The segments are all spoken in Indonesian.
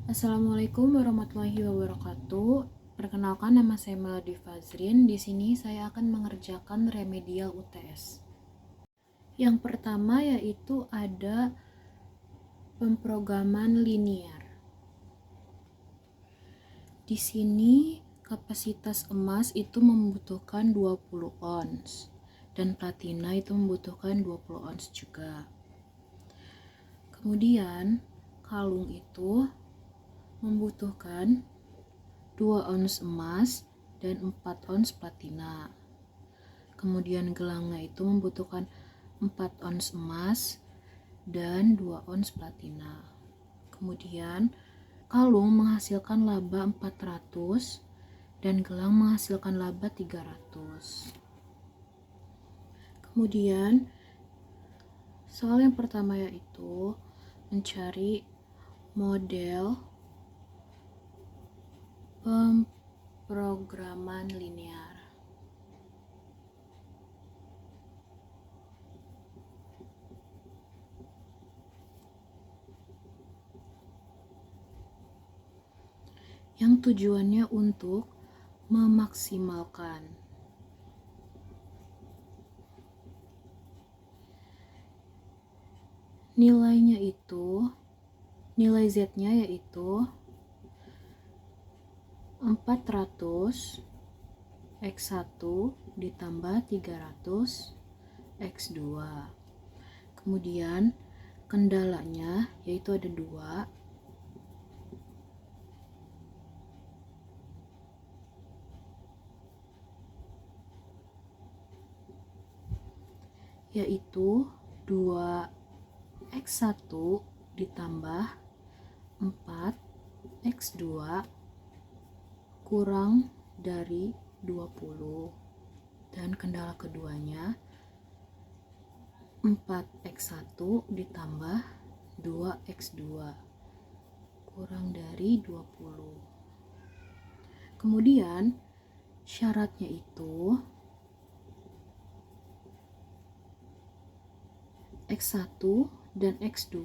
Assalamualaikum warahmatullahi wabarakatuh. Perkenalkan, nama saya Melody Fazrin. Di sini saya akan mengerjakan remedial UTS. Yang pertama yaitu ada pemrograman linear. Di sini kapasitas emas itu membutuhkan 20 ons dan platina itu membutuhkan 20 ons juga. Kemudian kalung itu membutuhkan 2 ons emas dan 4 ons platina. Kemudian gelangnya itu membutuhkan 4 ons emas dan 2 ons platina. Kemudian kalung menghasilkan laba 400 dan gelang menghasilkan laba 300. Kemudian soal yang pertama yaitu mencari model pemrograman linear. Yang tujuannya untuk memaksimalkan nilainya itu, nilai Z-nya yaitu 400 X1 ditambah 300 X2. Kemudian kendalanya yaitu ada 2, yaitu 2x1 ditambah 4x2 kurang dari 20, dan kendala keduanya 4x1 ditambah 2x2 kurang dari 20. Kemudian syaratnya itu X1 dan X2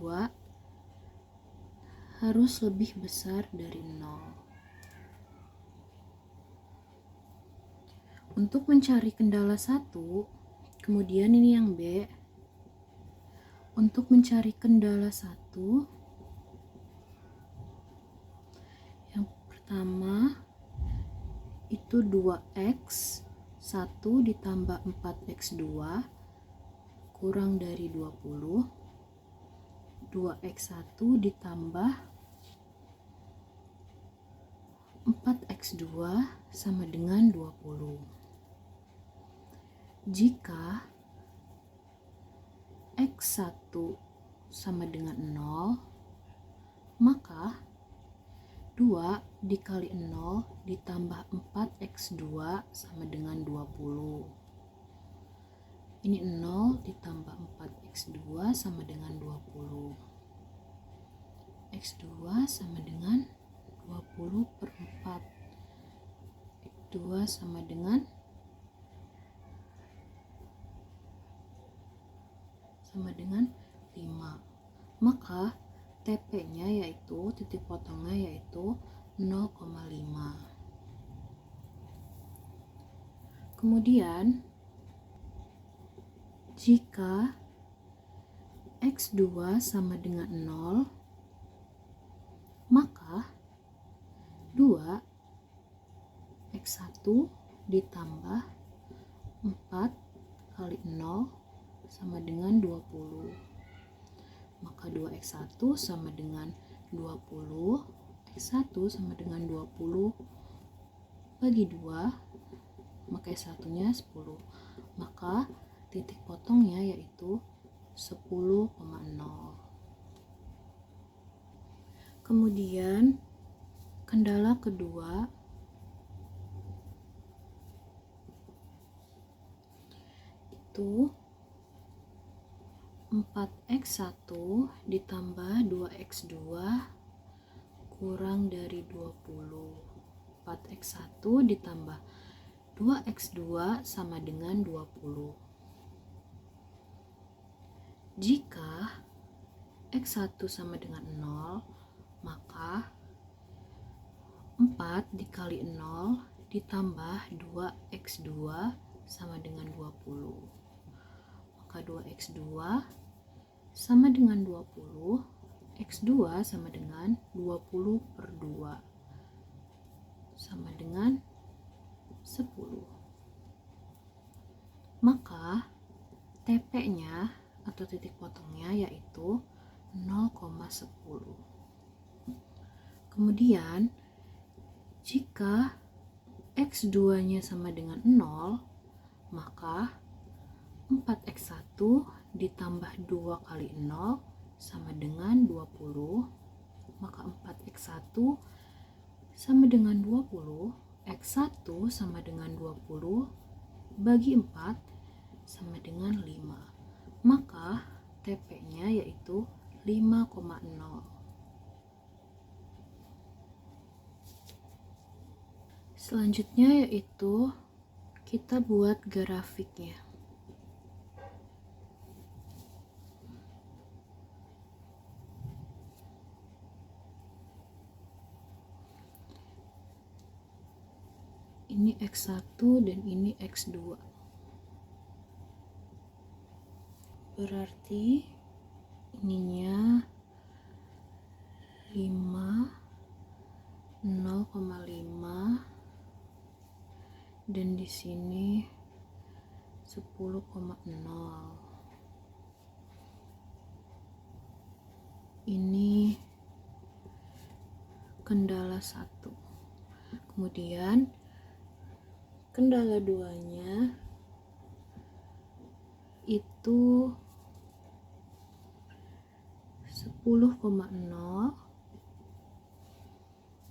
harus lebih besar dari 0. Untuk mencari kendala 1, kemudian ini yang B. Untuk mencari kendala 1, yang pertama itu 2x 1 ditambah 4x2 kurang dari 20. 2x1 ditambah 4x2 sama dengan 20. Jika x1 sama dengan 0, maka 2 dikali 0 ditambah 4x2 sama dengan 20. Ini 0 ditambah 4x2 sama dengan 20. X2 sama dengan 20 per 4. X2 sama dengan 5. Maka TP-nya yaitu titik potongnya yaitu 0,5. Kemudian jika X2 sama dengan 0, maka 2 X1 ditambah 4 kali 0 sama dengan 20. Maka 2x1 sama dengan 20, x1 sama dengan 20 bagi 2, maka x1 nya 10. Maka titik potongnya yaitu 10,0. Kemudian kendala kedua itu 4x1 ditambah 2x2 kurang dari 20. 4x1 ditambah 2x2 sama dengan 20. Jika x1 sama dengan 0, maka 4 dikali 0 ditambah 2x2 sama dengan 20. Maka 2x2 sama dengan 20, x2 sama dengan 20 per 2 sama dengan 10. Maka TP-nya atau titik potongnya yaitu 0,10. Kemudian jika x2-nya sama dengan 0, maka 4x1 ditambah 2 kali 0 sama dengan 20. Maka 4x1 sama dengan 20, x1 sama dengan 20 bagi 4 sama dengan 5. Maka TP-nya yaitu 5,0. Selanjutnya yaitu kita buat grafiknya. Ini X1 dan ini X2. Berarti ininya 5, 0,5 dan di sini 10,0. Ini kendala 1. Kemudian kendala 2-nya itu 10,0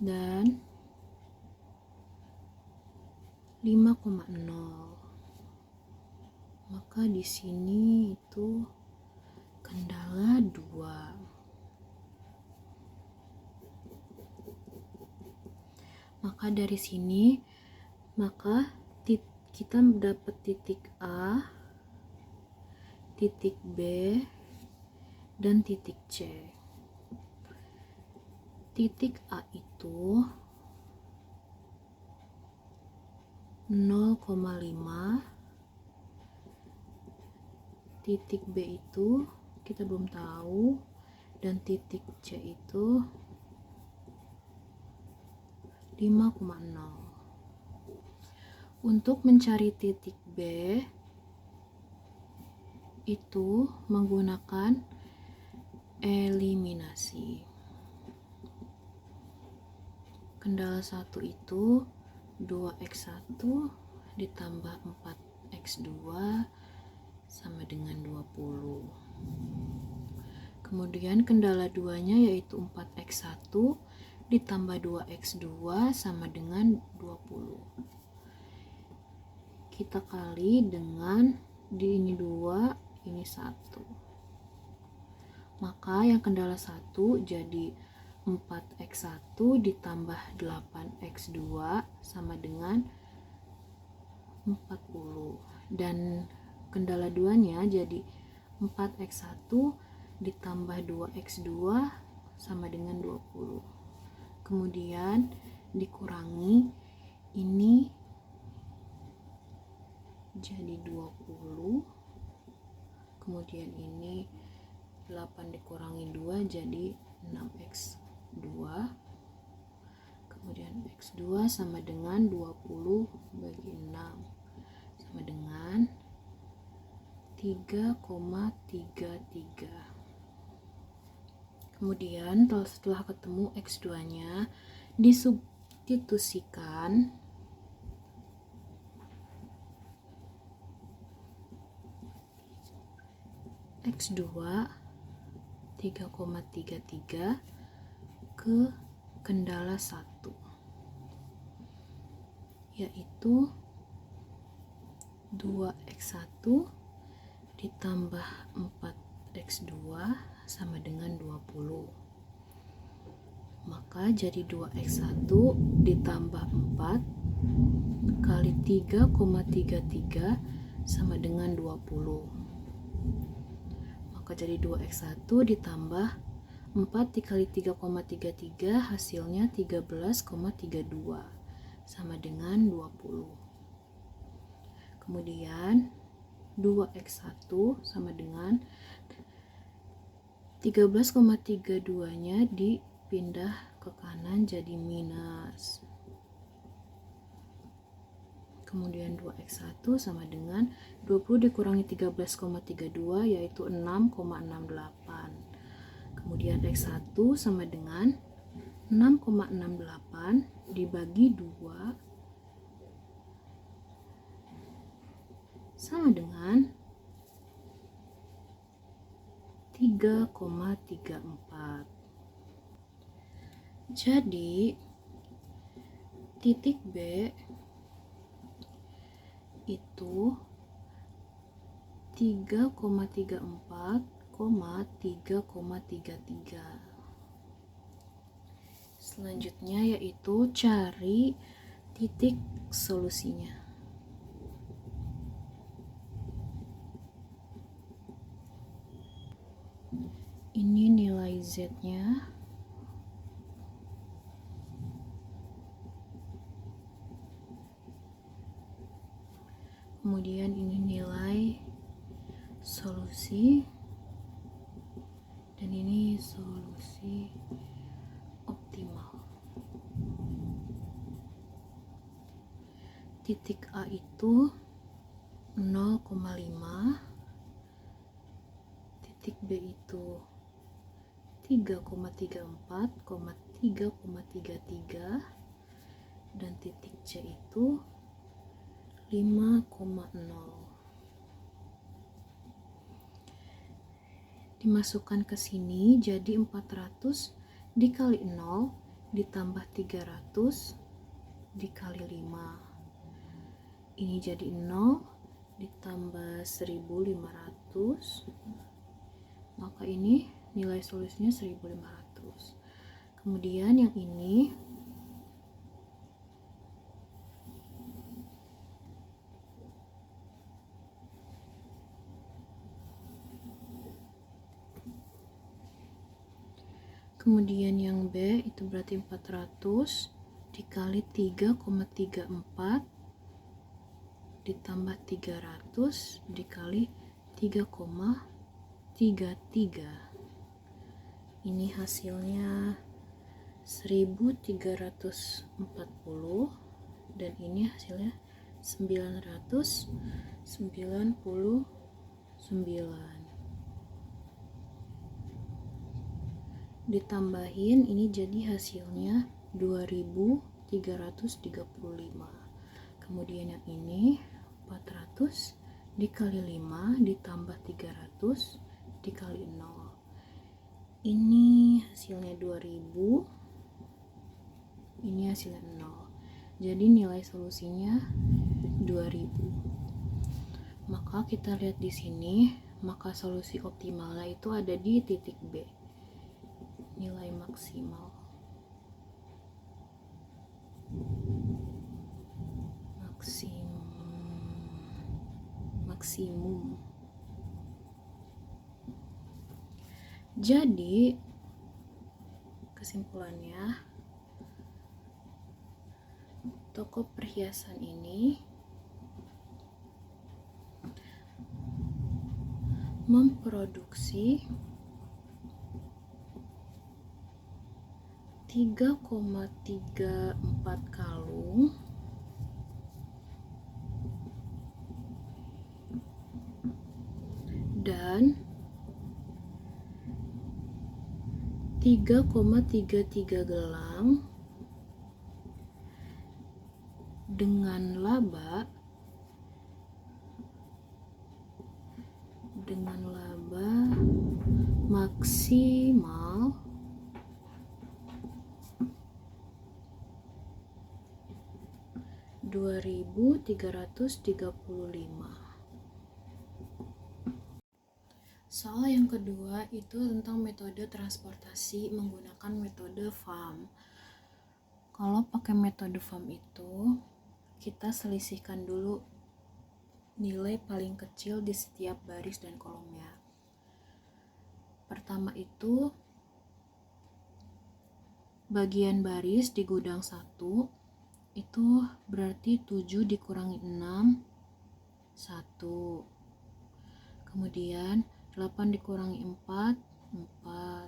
dan 5,0. Maka di sini itu kendala 2. Maka dari sini kita dapat titik A, titik B, dan titik C. Titik A itu 0,5, titik B itu kita belum tahu, dan titik C itu 5,0. Untuk mencari titik B itu menggunakan eliminasi. Kendala 1 itu 2x1 ditambah 4x2 sama dengan 20. Kemudian kendala 2-nya yaitu 4x1 ditambah 2x2 sama dengan 20. Kita kali dengan ini 2, ini 1. Maka yang kendala 1 jadi 4x1 ditambah 8x2 sama dengan 40. Dan kendala 2-nya jadi 4x1 ditambah 2x2 sama dengan 20. Kemudian dikurangi, ini jadi 20. Kemudian ini 8 dikurangi 2 jadi 6x2. Kemudian x2 sama dengan 20 bagi 6 sama dengan 3,33. Kemudian setelah ketemu x2-nya disubstitusikan x2 3,33 ke kendala 1, yaitu 2x1 ditambah 4x2 sama dengan 20. Maka jadi 2x1 ditambah 4 kali 3,33 sama dengan 20. Maka jadi 2x1 ditambah 4 dikali 3,33 hasilnya 13,32 sama dengan 20. Kemudian 2x1 sama dengan 13,32-nya dipindah ke kanan jadi minus. Kemudian 2x1 sama dengan 20 dikurangi 13,32 yaitu 6,68. Kemudian x1 sama dengan 6,68 dibagi 2 sama dengan 3,34. Jadi titik B itu 3,34, 3,33. Selanjutnya yaitu cari titik solusinya. Ini nilai Z-nya. Kemudian ini nilai solusi. Dan ini solusi optimal. Titik A itu 0,5, titik B itu 3,34, 3,33, dan titik C itu 5,0. Dimasukkan ke sini jadi 400 dikali 0 ditambah 300 dikali 5. Ini jadi 0 ditambah 1500, maka ini nilai solusinya 1500. Kemudian yang ini kemudian yang B itu berarti 400 dikali 3,34 ditambah 300 dikali 3,33. Ini hasilnya 1340 dan ini hasilnya 999. Ditambahin ini jadi hasilnya 2335. Kemudian yang ini 400 dikali 5 ditambah 300 dikali 0. Ini hasilnya 2000, ini hasilnya 0. Jadi nilai solusinya 2000. Maka kita lihat di sini, maka solusi optimalnya itu ada di titik B. Nilai maksimal. Maksimum. Jadi kesimpulannya, toko perhiasan ini memproduksi 3,34 kalung dan 3,33 gelang dengan laba maksimal 2335. Soal yang kedua itu tentang metode transportasi menggunakan metode FAM. Kalau pakai metode FAM itu, kita selisihkan dulu nilai paling kecil di setiap baris dan kolomnya. Pertama itu bagian baris di gudang 1 itu berarti 7 dikurangi 6, 1. Kemudian 8 dikurangi 4, 4.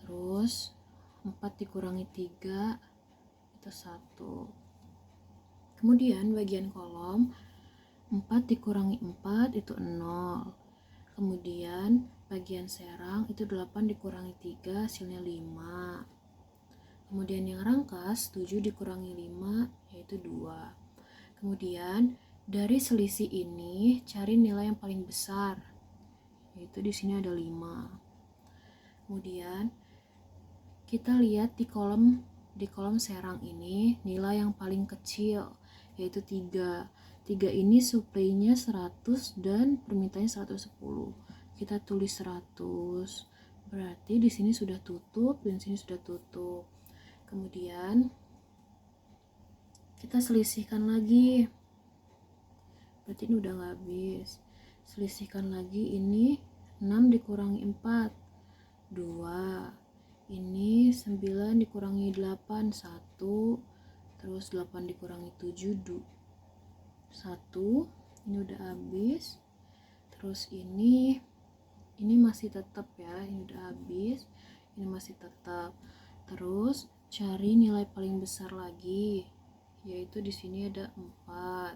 Terus 4 dikurangi 3 itu 1. Kemudian bagian kolom 4 dikurangi 4 itu 0. Kemudian bagian serang itu 8 dikurangi 3 hasilnya 5. Kemudian yang rangkas 7 dikurangi 5 yaitu 2. Kemudian dari selisih ini cari nilai yang paling besar, yaitu di sini ada 5. Kemudian kita lihat di kolom serang ini nilai yang paling kecil yaitu 3. 3 ini suplainya 100 dan permintaannya 110. Kita tulis 100. Berarti di sini sudah tutup dan sini sudah tutup. Kemudian kita selisihkan lagi. Berarti ini udah nggak habis. Selisihkan lagi, ini 6 dikurangi 4, 2. Ini 9 dikurangi 8, 1. Terus 8 dikurangi 7, 1. Ini udah habis. Terus ini masih tetap ya, ini udah habis. Ini masih tetap. Terus cari nilai paling besar lagi, yaitu di sini ada 4.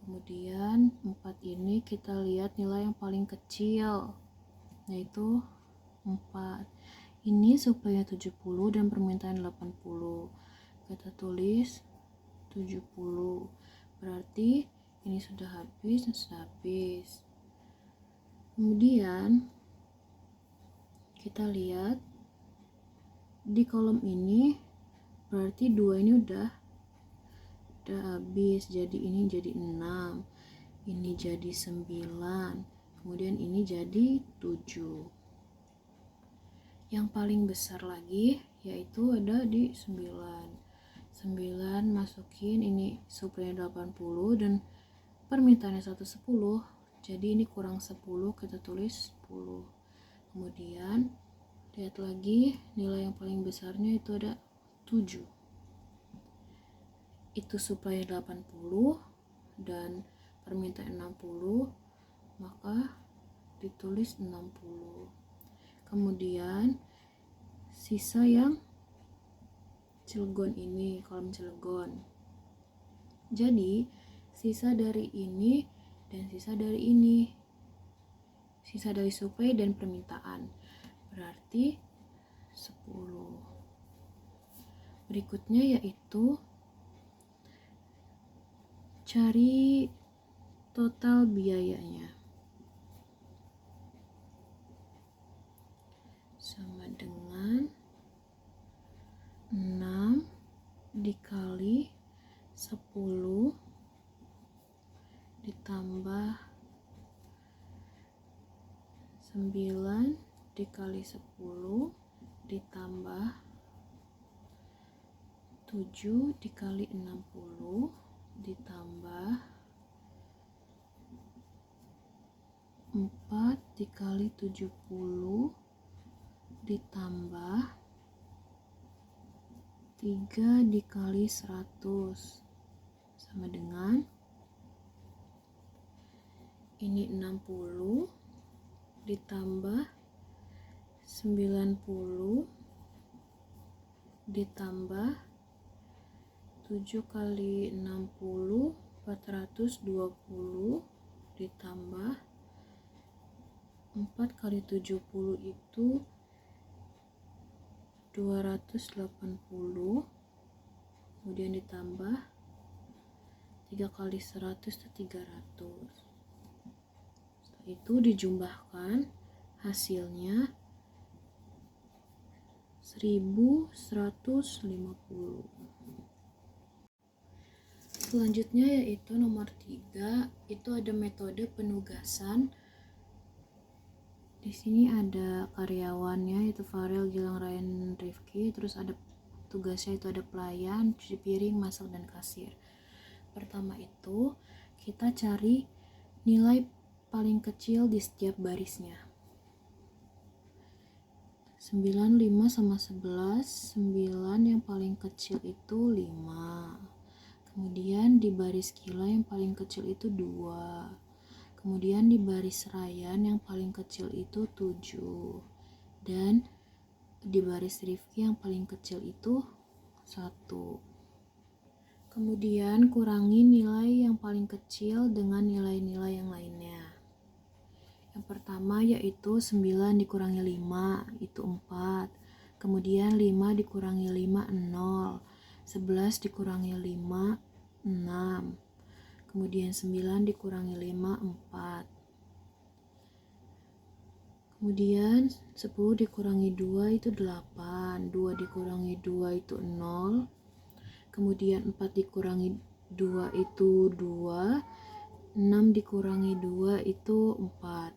Kemudian 4 ini kita lihat nilai yang paling kecil, yaitu 4. Ini suplainya 70 dan permintaan 80. Kita tulis 70. Berarti ini sudah habis dan sudah habis. Kemudian kita lihat di kolom ini berarti 2 ini udah habis, jadi ini jadi 6, ini jadi 9, kemudian ini jadi 7. Yang paling besar lagi yaitu ada di 9. 9 masukin, ini suplainya 80 dan permintaannya 110, jadi ini kurang 10, kita tulis 10. Kemudian lihat lagi nilai yang paling besarnya itu ada 7. Itu suplai 80 dan permintaan 60, maka ditulis 60. Kemudian sisa yang Cilegon ini, kolom Cilegon. Jadi sisa dari ini dan sisa dari ini, sisa dari suplai dan permintaan, berarti 10. Berikutnya yaitu cari total biayanya. Sama dengan 6 dikali 10 ditambah 9 dikali 10 ditambah 7 dikali 60 ditambah 4 dikali 70 ditambah 3 dikali 100 sama dengan ini 60 ditambah 90 ditambah 7 kali 60 420 ditambah 4 kali 70 itu 280, kemudian ditambah 3 kali 100 itu 300. Setelah itu dijumlahkan, hasilnya 1150. Selanjutnya yaitu nomor 3, itu ada metode penugasan. Di sini ada karyawannya, itu Farel, Gilang, Ryan, Rifki. Terus ada tugasnya, itu ada pelayan, cuci piring, masak, dan kasir. Pertama itu kita cari nilai paling kecil di setiap barisnya. 9, 5 sama 11. 9 yang paling kecil itu 5. Kemudian di baris Kila yang paling kecil itu 2. Kemudian di baris Rayyan yang paling kecil itu 7. Dan di baris Rifki yang paling kecil itu 1. Kemudian kurangi nilai yang paling kecil dengan nilai-nilai yang lainnya. Yang pertama yaitu 9 dikurangi 5 itu 4. Kemudian 5 dikurangi 5 0. 11 dikurangi 5 6. Kemudian 9 dikurangi 5 4. Kemudian 10 dikurangi 2 itu 8. 2 dikurangi 2 itu 0. Kemudian 4 dikurangi 2 itu 2. 6 dikurangi 2 itu 4.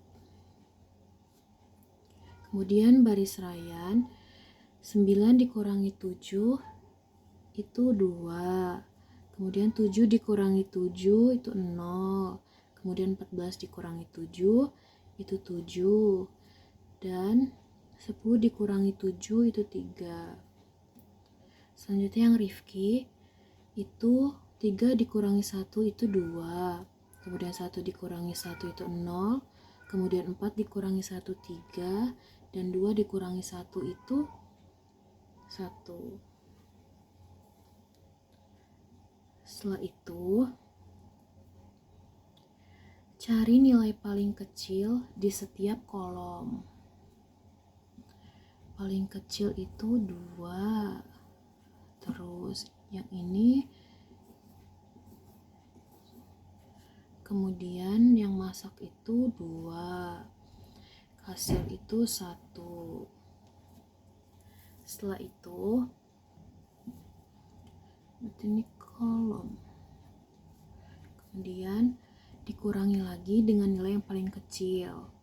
Kemudian baris Rayyan 9 dikurangi 7 itu 2. Kemudian 7 dikurangi 7 itu 0. Kemudian 14 dikurangi 7 itu 7. Dan 10 dikurangi 7 itu 3. Selanjutnya yang Rifki itu 3 dikurangi 1 itu 2. Kemudian 1 dikurangi 1 itu 0. Kemudian 4 dikurangi 1 3. Dan 2 dikurangi 1 itu 1. Setelah itu, cari nilai paling kecil di setiap kolom. Paling kecil itu 2. Terus yang ini. Kemudian yang masak itu 2. Kasir itu 1. Setelah itu, berarti ini kolom. Kemudian dikurangi lagi dengan nilai yang paling kecil.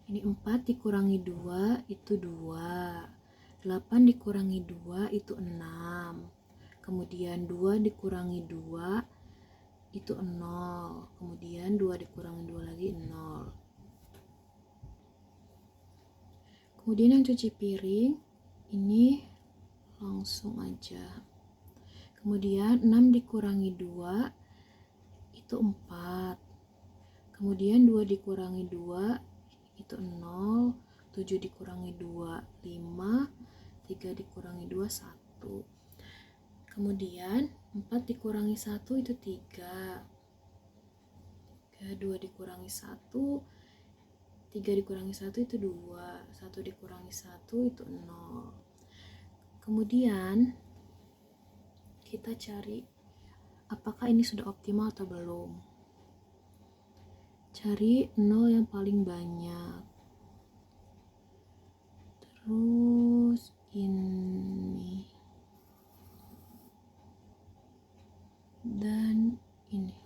Ini 4 dikurangi 2 itu 2. 8 dikurangi 2 itu 6. Kemudian 2 dikurangi 2 itu 0. Kemudian 2 dikurangi 2 lagi 0. Kemudian yang cuci piring ini langsung aja. Kemudian 6 dikurangi 2 itu 4. Kemudian 2 dikurangi 2 itu 0. 7 dikurangi 2 5. 3 dikurangi 2 1. Kemudian 4 dikurangi 1 itu 3. 2 dikurangi 1. 3 dikurangi 1 itu 2. 1 dikurangi 1 itu 0. Kemudian kita cari apakah ini sudah optimal atau belum. Cari 0 yang paling banyak. Terus ini. Dan ini.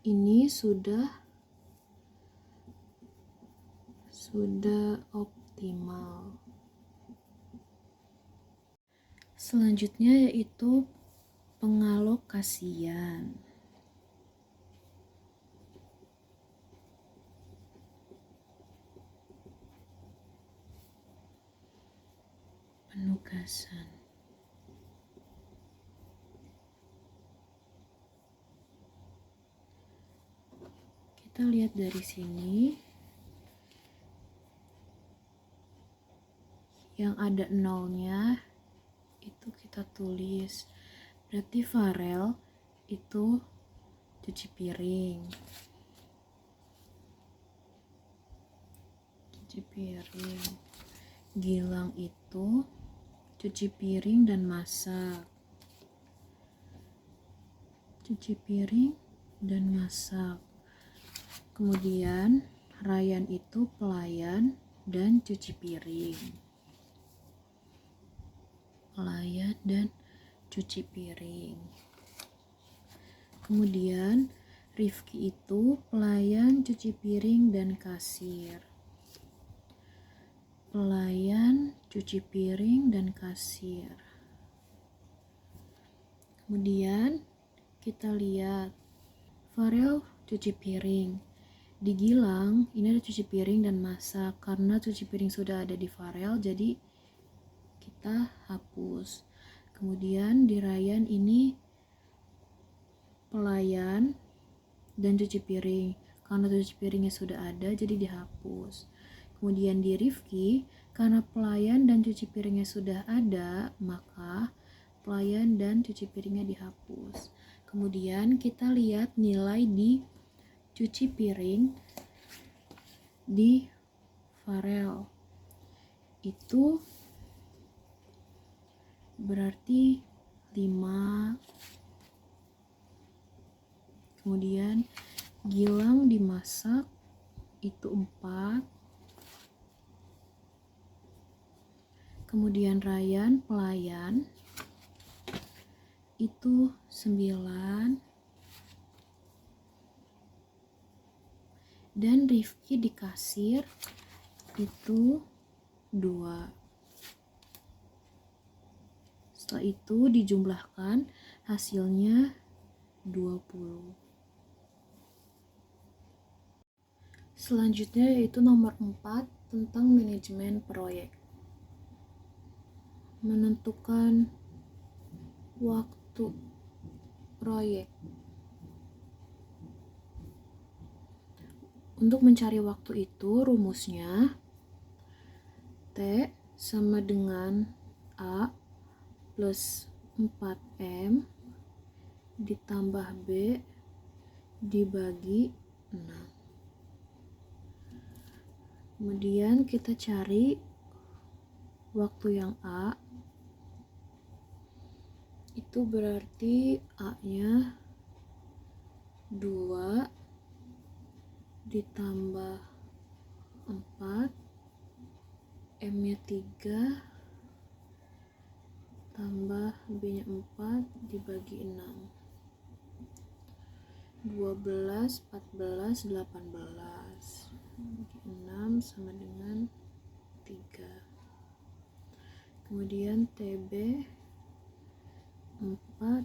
Ini sudah optimal. Selanjutnya yaitu pengalokasian. Penugasan. Kita lihat dari sini. Yang ada nolnya itu kita tulis. Berarti Farel itu cuci piring. Gilang itu cuci piring dan masak. Kemudian Rayyan itu pelayan dan cuci piring. Kemudian Rifki itu pelayan, cuci piring, dan kasir. Kemudian kita lihat Farel cuci piring. Di Gilang, ini ada cuci piring dan masak. Karena cuci piring sudah ada di Farel, jadi kita hapus. Kemudian di Ryan ini pelayan dan cuci piring. Karena cuci piringnya sudah ada, jadi dihapus. Kemudian di Rifki, karena pelayan dan cuci piringnya sudah ada, maka pelayan dan cuci piringnya dihapus. Kemudian kita lihat nilai di cuci piring di Farel. Itu berarti 5. Kemudian Gilang dimasak itu 4. Kemudian Ryan pelayan itu 9. Dan Rifki di kasir itu 2. Setelah itu dijumlahkan, hasilnya 20. Selanjutnya yaitu nomor 4 tentang manajemen proyek. Menentukan waktu proyek. Untuk mencari waktu itu rumusnya T sama dengan A plus 4M ditambah B dibagi 6. Kemudian kita cari waktu yang A, itu berarti A-nya 2 ditambah 4, M-nya 3 tambah B-nya 4 dibagi 6. 12, 14, 18 6 sama dengan 3. Kemudian TB 4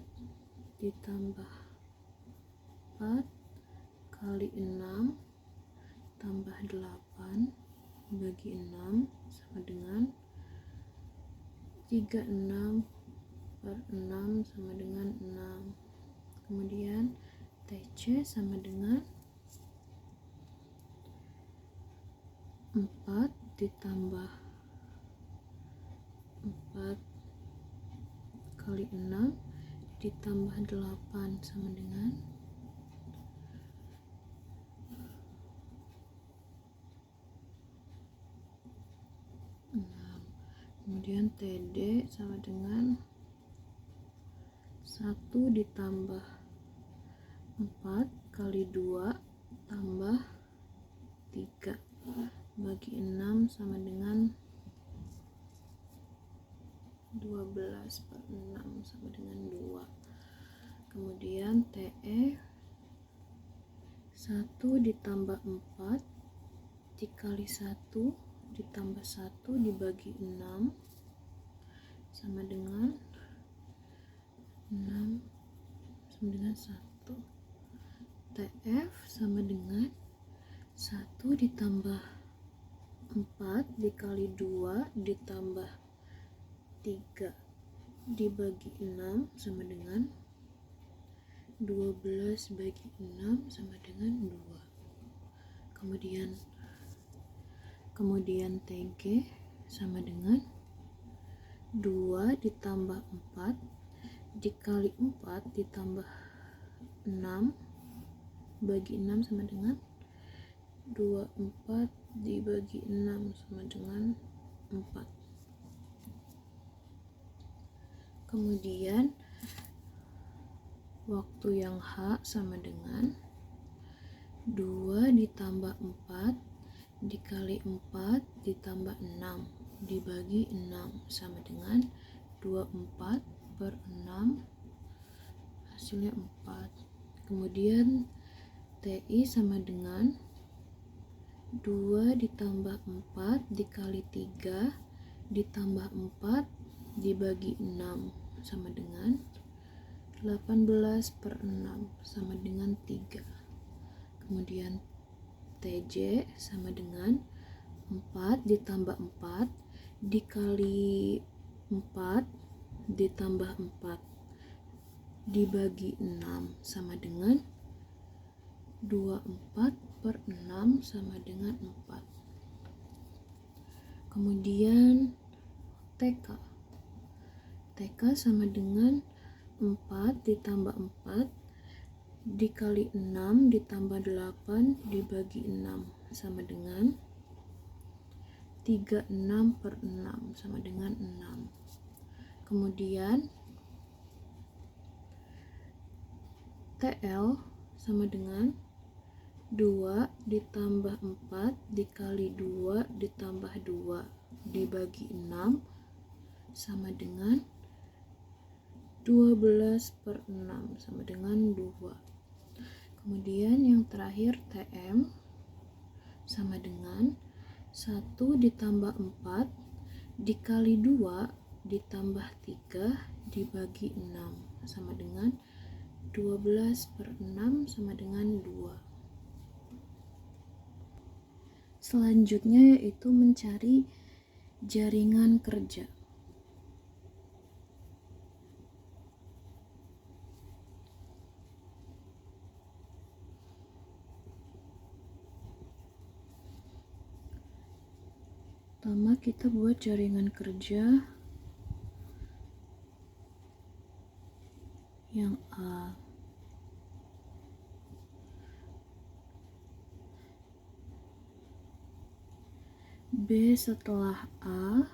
ditambah 4 kali 6 tambah 8 bagi 6 sama dengan 36 per 6 sama dengan 6. Kemudian TC sama dengan 4 ditambah 4 kali 6 ditambah 8 sama dengan 6. Kemudian TD sama dengan 1 ditambah 4 kali 2 tambah 3 bagi 6 sama dengan 12 per 6 sama dengan 2. Kemudian TE 1 ditambah 4 dikali 1 ditambah 1 dibagi 6 sama dengan 6 sama dengan 1. TF sama dengan 1 ditambah 4 dikali 2 ditambah 3 dibagi 6 sama dengan 12 bagi 6 sama dengan 2. Kemudian TG sama dengan 2 ditambah 4 dikali 4 ditambah 6 bagi 6 sama dengan 24 dibagi 6 sama dengan 4. Kemudian waktu yang H sama dengan 2 ditambah 4 dikali 4 ditambah 6 dibagi 6 sama dengan 24 per 6 hasilnya 4. Kemudian TI sama dengan 2 ditambah 4 dikali 3 ditambah 4 dibagi 6 sama dengan 18 per 6 sama dengan 3. Kemudian TJ sama dengan 4 ditambah 4 dikali 4 ditambah 4 dibagi 6 sama dengan 24 per 6 sama dengan 4. Kemudian TK sama dengan 4 ditambah 4 dikali 6 ditambah 8 dibagi 6 sama dengan 36 per 6 sama dengan 6. Kemudian TL sama dengan 2 ditambah 4 dikali 2 ditambah 2 dibagi 6 sama dengan 12 per 6 sama dengan 2. Kemudian yang terakhir TM sama dengan 1 ditambah 4 dikali 2 ditambah 3 dibagi 6 sama dengan 12 per 6 sama dengan 2. Selanjutnya yaitu mencari jaringan kerja. Pertama kita buat jaringan kerja yang A. B setelah A,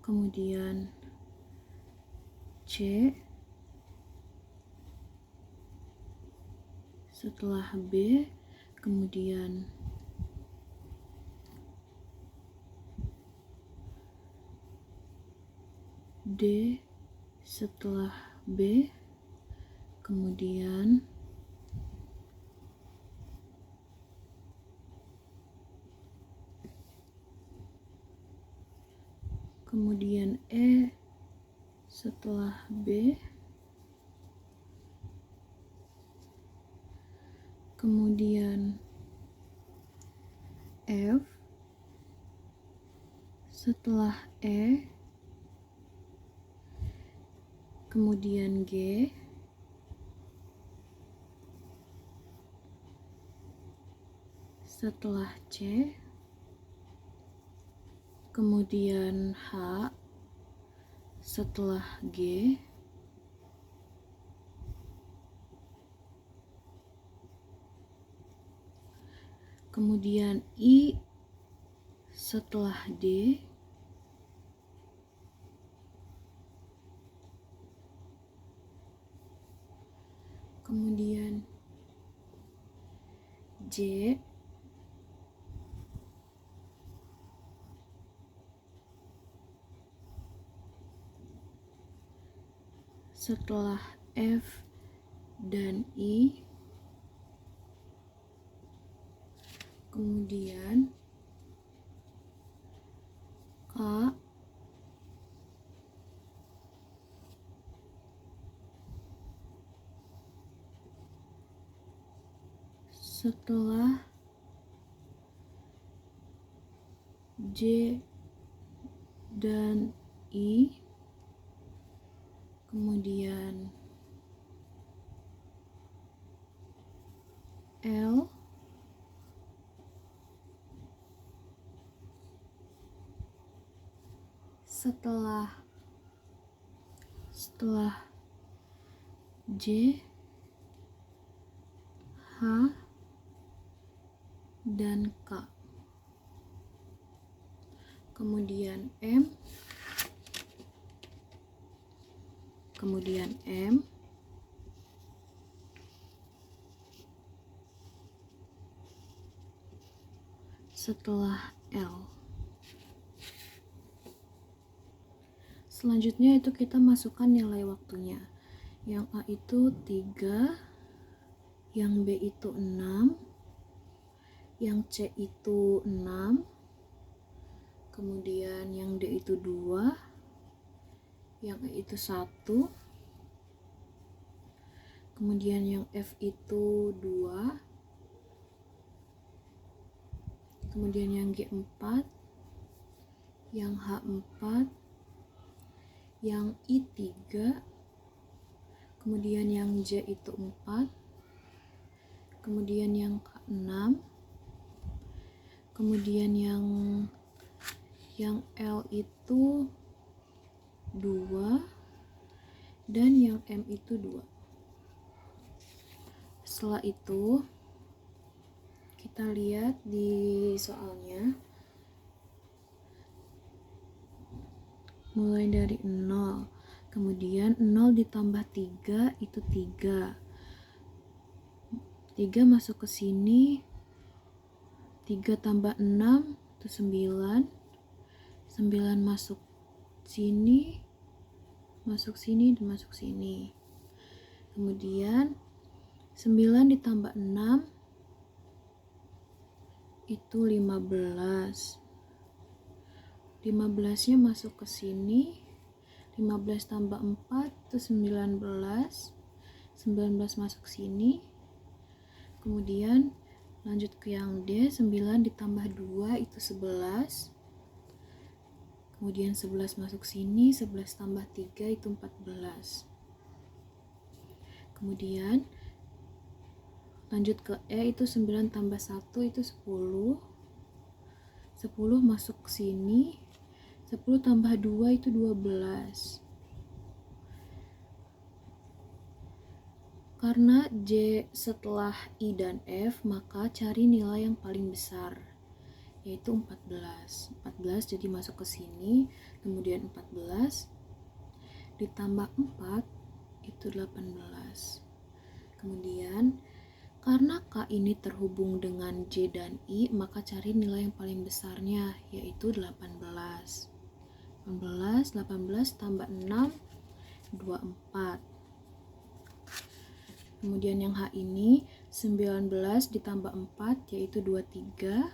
kemudian C setelah B, kemudian D setelah B, kemudian E setelah B, kemudian F setelah E, kemudian G, setelah C, kemudian H setelah G, kemudian I setelah D, kemudian J setelah F dan I, kemudian K setelah J dan I, kemudian L setelah J, H dan K, kemudian M, setelah L. Selanjutnya itu kita masukkan nilai waktunya. Yang A itu 3, yang B itu 6, yang C itu 6, kemudian yang D itu 2, yang E itu 1, kemudian yang F itu 2, kemudian yang G 4, yang H 4, yang I 3, kemudian yang J itu 4, kemudian yang K 6, kemudian yang L itu 2, dan yang M itu 2. Setelah itu kita lihat di soalnya, mulai dari 0, kemudian 0 ditambah 3 itu 3, 3 masuk ke sini, 3 tambah 6 itu 9, 9 masuk sini, masuk sini, dan masuk sini. Kemudian 9 ditambah 6 itu 15, 15 nya masuk ke sini, 15 tambah 4 itu 19, 19 masuk sini. Kemudian lanjut ke yang D, 9 ditambah 2 itu 11, kemudian 11 masuk sini, 11 tambah 3 itu 14. Kemudian lanjut ke E, itu 9 tambah 1 itu 10, 10 masuk ke sini, 10 tambah 2 itu 12. Karena J setelah I dan F, maka cari nilai yang paling besar, yaitu 14. 14 jadi masuk ke sini, kemudian 14 ditambah 4 itu 18. Kemudian karena K ini terhubung dengan J dan I, maka cari nilai yang paling besarnya, yaitu 18. 18 tambah 6, 24. Kemudian yang H ini 19 ditambah 4 yaitu 23.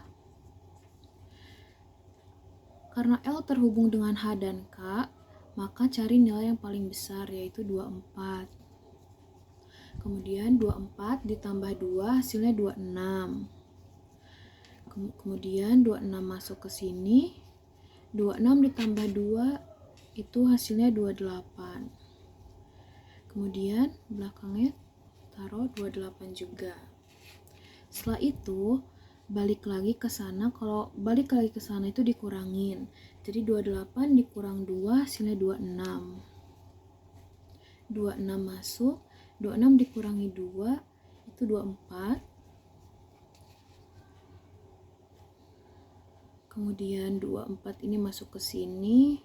Karena L terhubung dengan H dan K, maka cari nilai yang paling besar, yaitu 24. Kemudian 24 ditambah 2 hasilnya 26. Kemudian 26 masuk ke sini, 26 ditambah 2 itu hasilnya 28. Kemudian belakangnya taruh 28 juga. Setelah itu balik lagi ke sana. Kalau balik lagi ke sana itu dikurangin, jadi 28 dikurang 2 hasilnya 26. 26 masuk, 26 dikurangi 2 itu 24. Kemudian 24 ini masuk ke sini,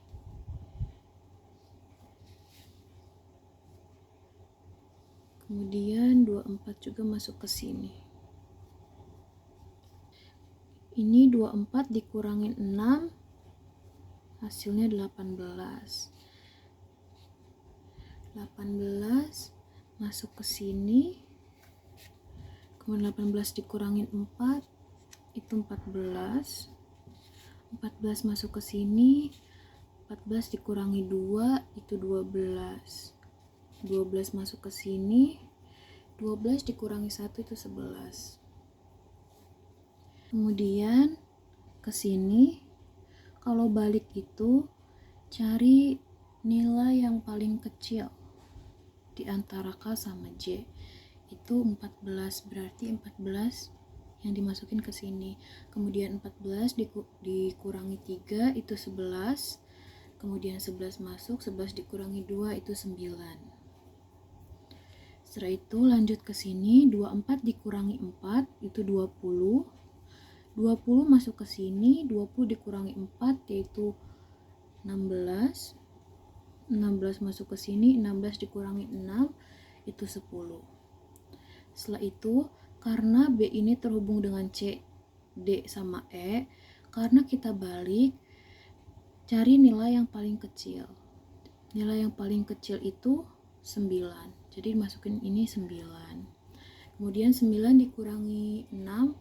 kemudian 24 juga masuk ke sini. Ini 24 dikurangin 6 hasilnya 18. 18 masuk ke sini, kemudian 18 dikurangin 4 itu 14. 14 masuk ke sini, 14 dikurangi 2 itu 12. 12 masuk ke sini, 12 dikurangi 1 itu 11. Kemudian ke sini, kalau balik itu cari nilai yang paling kecil di antara K sama J. Itu 14, berarti 14 yang dimasukin ke sini. Kemudian 14 dikurangi 3 itu 11. Kemudian 11 masuk, 11 dikurangi 2 itu 9. Setelah itu lanjut ke sini, 24 dikurangi 4 itu 20. 20 masuk ke sini, 20 dikurangi 4 yaitu 16. 16 masuk ke sini, 16 dikurangi 6 itu 10. Setelah itu, karena B ini terhubung dengan C, D sama E, karena kita balik, cari nilai yang paling kecil. Nilai yang paling kecil itu 9. Jadi masukin ini 9. Kemudian 9 dikurangi 6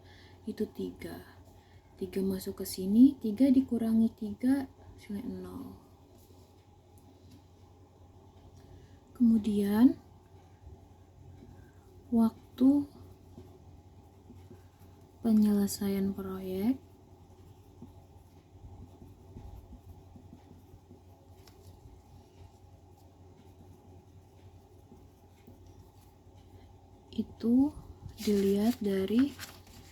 itu 3. 3 masuk ke sini, 3 dikurangi 3 hasilnya 0. Kemudian waktu penyelesaian proyek itu dilihat dari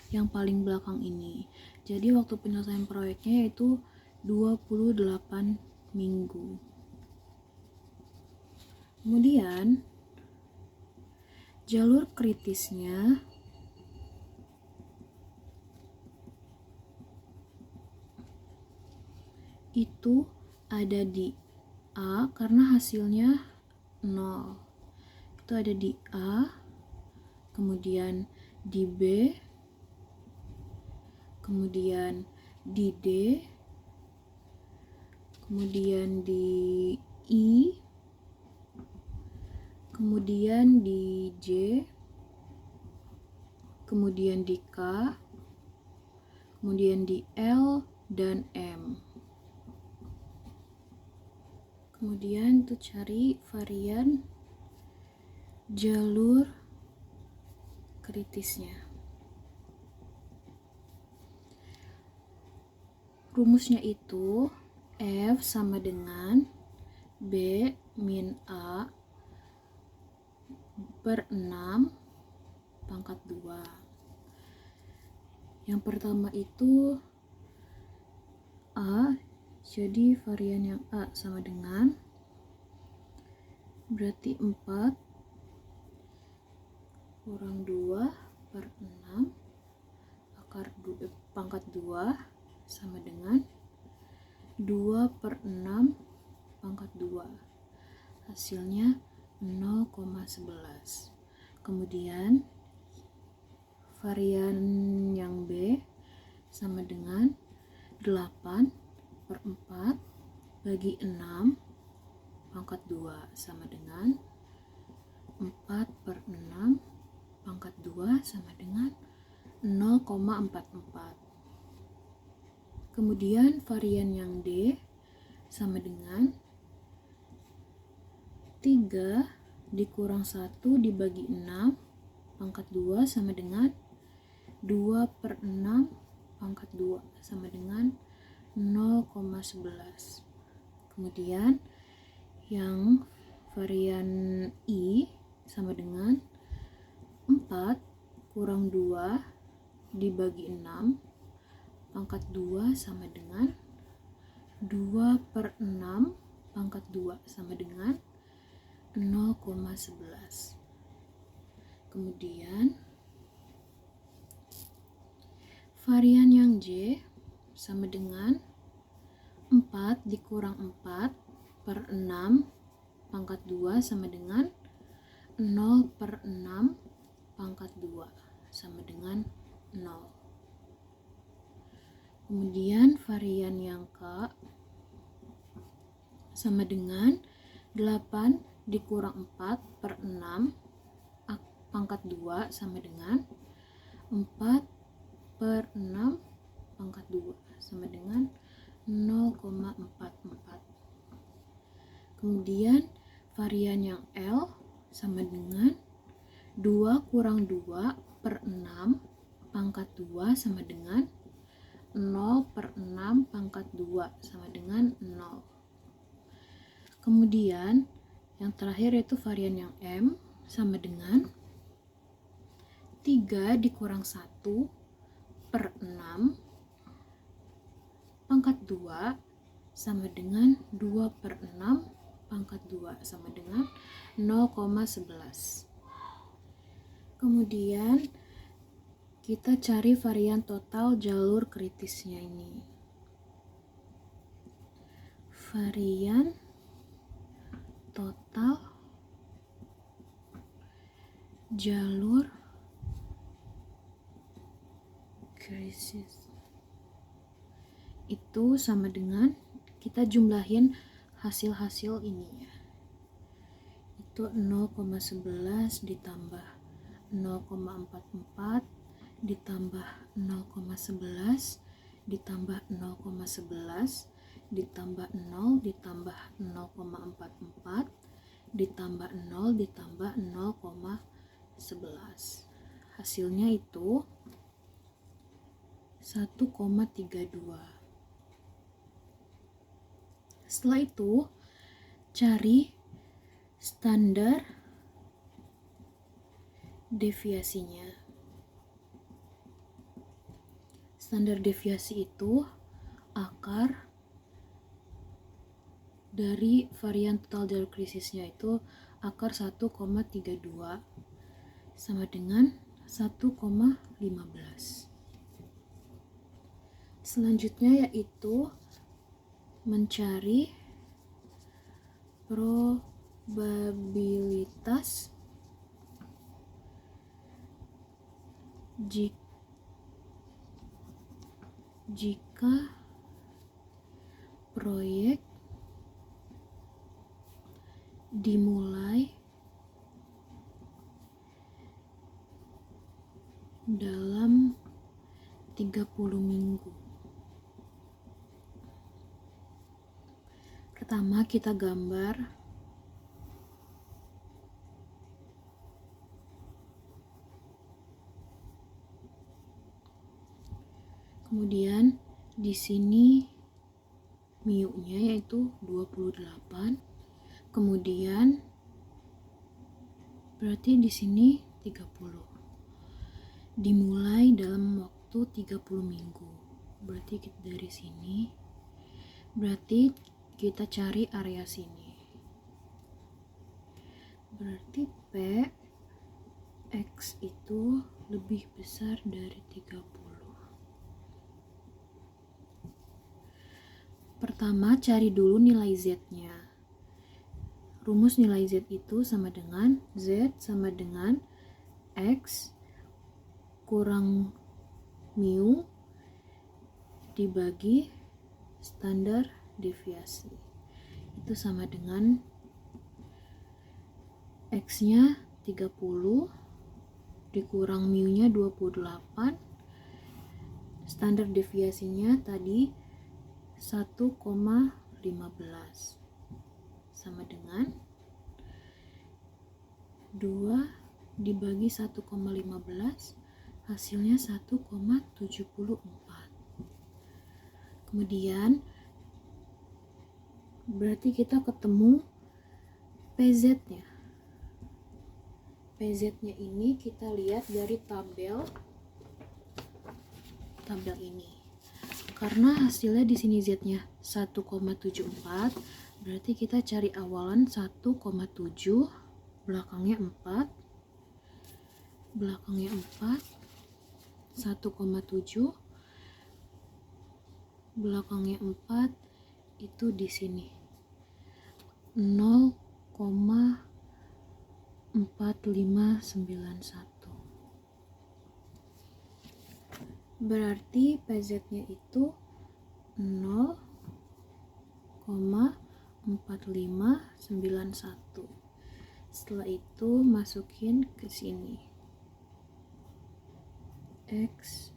yang paling belakang ini. Jadi waktu penyelesaian proyeknya yaitu 28 minggu. Kemudian jalur kritisnya itu ada di A karena hasilnya 0. Itu ada di A, kemudian di B, kemudian di D, kemudian di I, kemudian di J, kemudian di K, kemudian di L dan M. Kemudian tuh cari varian jalur kritisnya. Rumusnya itu F sama dengan B min A per 6 pangkat 2. Yang pertama itu A, jadi varian yang A sama dengan, berarti 4 kurang 2 per 6 pangkat 2 sama dengan 2 per 6 pangkat 2. Hasilnya 0,11. Kemudian varian yang B sama dengan 8 per 4 bagi 6 pangkat 2 sama dengan 4 per 6 pangkat 2 sama dengan 0,44. Kemudian varian yang D sama dengan 3 dikurang 1 dibagi 6 pangkat 2 sama dengan 2 per 6 pangkat 2 sama dengan 0,11. Kemudian yang varian I sama dengan 4 kurang 2 dibagi 6 pangkat 2 sama dengan 2 per 6 pangkat 2 sama dengan 0,11. Kemudian varian yang J sama dengan 4 dikurang 4 per 6 pangkat 2 sama dengan 0 per 6 pangkat 2 sama dengan 0. Kemudian varian yang K sama dengan 8 dikurang 4 per 6 pangkat 2 sama dengan 4 per 6 pangkat 2 sama dengan 0,44. Kemudian varian yang L sama dengan 2 kurang 2 per 6 pangkat 2 sama dengan 0 per 6 pangkat 2 sama dengan 0. Kemudian yang terakhir yaitu varian yang M sama dengan 3 dikurang 1 per 6 pangkat 2 sama dengan 2 per 6 pangkat 2 sama dengan 0,11. Kemudian kita cari varian total jalur kritisnya ini. Varian total jalur kritis itu sama dengan, kita jumlahin hasil-hasil ini ya, itu 0,11 ditambah 0,44 ditambah 0,11 ditambah 0,11 ditambah 0 ditambah 0,44 ditambah 0 ditambah 0,11. 11. Hasilnya itu 1,32. Setelah itu cari standar deviasinya. Standar deviasi itu akar dari varian total dialkrisisnya itu akar 1,32 sama dengan 1,15. Selanjutnya yaitu mencari probabilitas jika proyek dimulai dalam 30 minggu. Pertama kita gambar kemudian di sini mu-nya yaitu 28. Kemudian berarti di sini 30. Dimulai dalam waktu 30 minggu. Berarti dari sini berarti kita cari area sini. Berarti P X itu lebih besar dari 30. Pertama cari dulu nilai Z-nya. Rumus nilai Z itu sama dengan Z sama dengan X kurang mu dibagi standar deviasi. Itu sama dengan X-nya 30 dikurang mu-nya 28. Standar deviasinya tadi 1,15 sama dengan 2 dibagi 1,15 hasilnya 1,74. Kemudian berarti kita ketemu PZ-nya. PZ-nya ini kita lihat dari tabel ini. Karena hasilnya di sini Z-nya 1,74, berarti kita cari awalan 1,7, belakangnya 4, 1,7, belakangnya 4 itu di sini 0,4591. Berarti PZ-nya itu 0,4591. Setelah itu masukin ke sini. X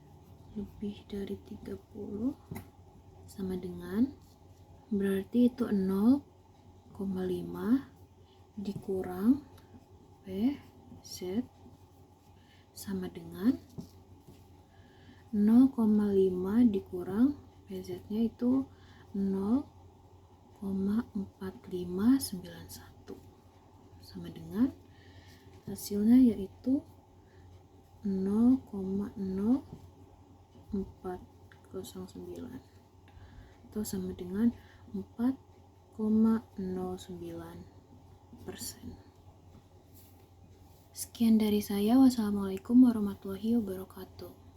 lebih dari 30 sama dengan berarti itu 0,5 dikurang PZ sama dengan 0,5 dikurang PZ-nya itu 0,4591 sama dengan hasilnya yaitu 0,0409 atau sama dengan 4,09%. Sekian dari saya. Wassalamualaikum warahmatullahi wabarakatuh.